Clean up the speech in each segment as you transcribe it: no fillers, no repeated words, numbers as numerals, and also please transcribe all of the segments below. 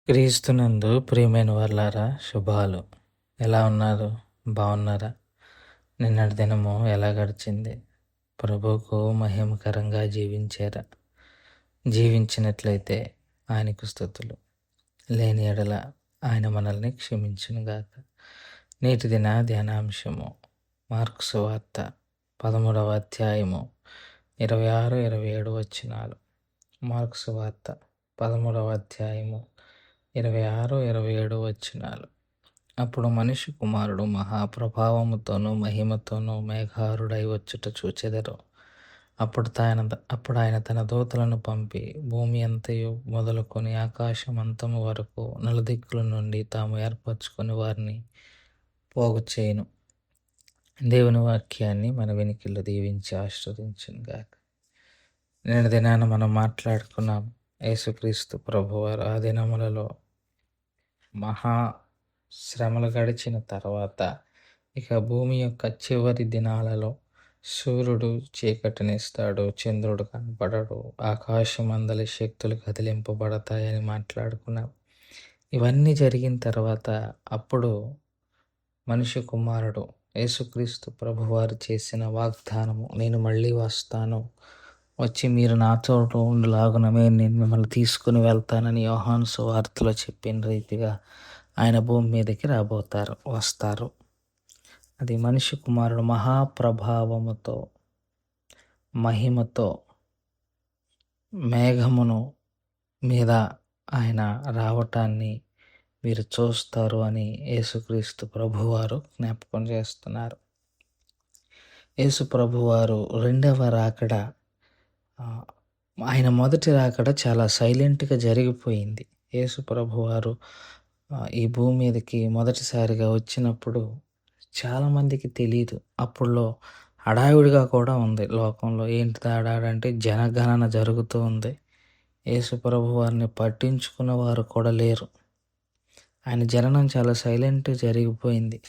క్రీస్తునందు ప్రియమైన వాళ్ళారా, శుభాలు. ఎలా ఉన్నారు? బాగున్నారా? నిన్నటి దినము ఎలా గడిచింది? ప్రభువుకు మహిమకరంగా జీవించారా? జీవించినట్లయితే ఆయనకు స్తుతులు. లేని ఎడల ఆయన మనల్ని క్షమించునుగాక. నేటి దిన ధ్యానాంశము మార్కు సువార్త 13వ అధ్యాయము 26, 27 వచనాలు. మార్కు సువార్త 13వ అధ్యాయము 26, 27 వచనాలు. అప్పుడు మనిషి కుమారుడు మహాప్రభావముతోనూ మహిమతోనూ మేఘారుడై వచ్చుట చూచెదరు. అప్పుడు ఆయన తన దూతలను పంపి భూమి అంతయు మొదలుకొని ఆకాశమంతము వరకు నలుదిక్కుల నుండి తాము ఏర్పరచుకొని వారిని పోగు చేయును. దేవుని వాక్యాన్ని మన వెనుకల్లో దీవించి ఆశీర్వదించునుగాక. నేటి దినాన మనం మాట్లాడుకున్నాం యేసుక్రీస్తు ప్రభువారు ఆ దినములలో మహా శ్రమలు గడిచిన తర్వాత ఇక భూమి యొక్క చివరి దినాలలో సూర్యుడు చీకటినిస్తాడు, చంద్రుడు కనపడడు, ఆకాశమందలి శక్తులు కదిలింపబడతాయని మాట్లాడుకున్నాం. ఇవన్నీ జరిగిన తర్వాత అప్పుడు మనిషి కుమారుడు యేసుక్రీస్తు ప్రభువారు చేసిన వాగ్దానము, నేను మళ్ళీ వస్తాను, వచ్చి మీరు నా చోట ఉండులాగున నేను మిమ్మల్ని తీసుకుని వెళ్తానని యోహాను సువార్తలో చెప్పిన రీతిగా ఆయన భూమి మీదకి వస్తారు. అది మనిషి కుమారుడు మహాప్రభావముతో మహిమతో మేఘమును మీద ఆయన రావటాన్ని మీరు చూస్తారు అని యేసుక్రీస్తు ప్రభువారు జ్ఞాపకం చేస్తున్నారు. యేసు ప్రభువారు రెండవ రాకడ, ఆయన మొదటి రాకడ చాలా సైలెంట్గా జరిగిపోయింది. యేసు ప్రభువారు ఈ భూమి మీదకి మొదటిసారిగా వచ్చినప్పుడు చాలామందికి తెలియదు. అప్పుడులో హడావిడిగా కూడా ఉంది లోకంలో. ఏంటి హడాడంటే జనగణన జరుగుతూ ఉంది. యేసు ప్రభువారిని పట్టించుకున్న వారు కూడా లేరు. ఆయన జననం చాలా సైలెంట్గా జరిగిపోయింది.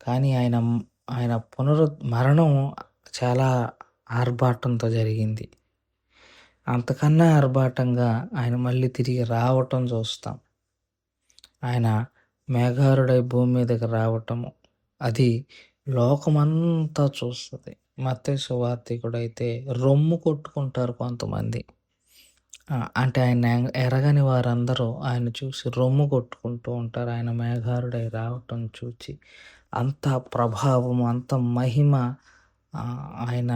కానీ ఆయన మరణం చాలా ఆర్భాటంతో జరిగింది. అంతకన్నా ఆర్భాటంగా ఆయన మళ్ళీ తిరిగి రావటం చూస్తాం. ఆయన మేఘారుడై భూమి మీదకి రావటము అది లోకమంతా చూస్తుంది. మత్తయి సువార్తికుడైతే రొమ్ము కొట్టుకుంటారు కొంతమంది. అంటే ఆయన ఎరగని వారందరూ ఆయన చూసి రొమ్ము కొట్టుకుంటూ ఉంటారు. ఆయన మేఘారుడై రావటం చూచి అంత ప్రభావం, అంత మహిమ ఆయన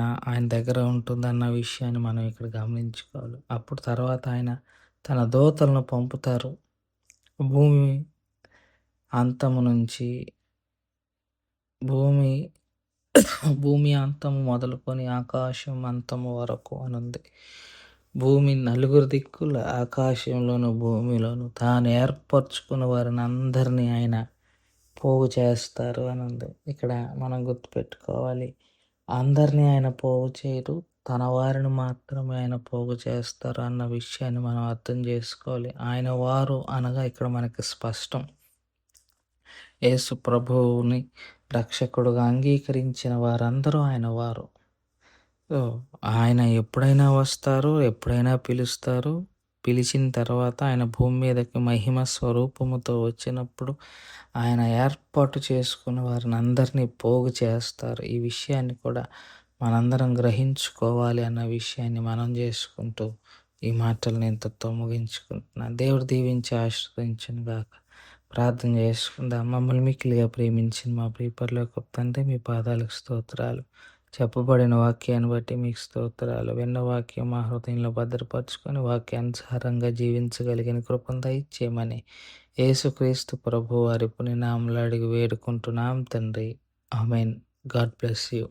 దగ్గర ఉంటుందన్న విషయాన్ని మనం ఇక్కడ గమనించుకోవాలి. అప్పుడు తర్వాత ఆయన తన దూతలను పంపుతారు. భూమి అంతము నుంచి భూమి అంతము మొదలుకొని ఆకాశం అంతము వరకు అనుంది. భూమి నలుగురు దిక్కుల ఆకాశంలోను భూమిలోను తాను ఏర్పరచుకున్న వారిని అందరినీ ఆయన పోగు చేస్తారు అని ఉంది. ఇక్కడ మనం గుర్తుపెట్టుకోవాలి, అందరినీ ఆయన పోగు చేయరు, తన వారిని మాత్రమే ఆయన పోగు చేస్తారు అన్న విషయాన్ని మనం అర్థం చేసుకోవాలి. ఆయన వారు అనగా ఇక్కడ మనకి స్పష్టం. యేసు ప్రభువుని రక్షకుడుగా అంగీకరించిన వారందరూ ఆయన వారు. ఆయన ఎప్పుడైనా వస్తారు, ఎప్పుడైనా పిలుస్తారు. పిలిచిన తర్వాత ఆయన భూమి మీదకి మహిమ స్వరూపముతో వచ్చినప్పుడు ఆయన ఏర్పాటు చేసుకున్న వారిని అందరినీ పోగు చేస్తారు. ఈ విషయాన్ని కూడా మనందరం గ్రహించుకోవాలి అన్న విషయాన్ని మనం చేసుకుంటూ ఈ మాటలు నేను ఇంతతో ముగించుకుంటున్నాను. దేవుడు దీవించి ఆశీర్వదించును గాక. ప్రార్థన చేసుకుందాం. మమ్మల్ని మిక్కిలిగా ప్రేమించిన మా ప్రియపరలోక తండ్రి, మీ పాదాలకు స్తోత్రాలు. చెప్పబడిన వాక్యాన్ని బట్టి మీకు స్తోత్రాలు. విన్న వాక్యం మా హృదయంలో భద్రపరుచుకొని వాక్యానుసారంగా జీవించగలిగిన కృపను దయచేయమని యేసుక్రీస్తు ప్రభు వారి పుణ్యనామములో అడిగి వేడుకుంటున్నాం తండ్రి. ఆమేన్. God bless you.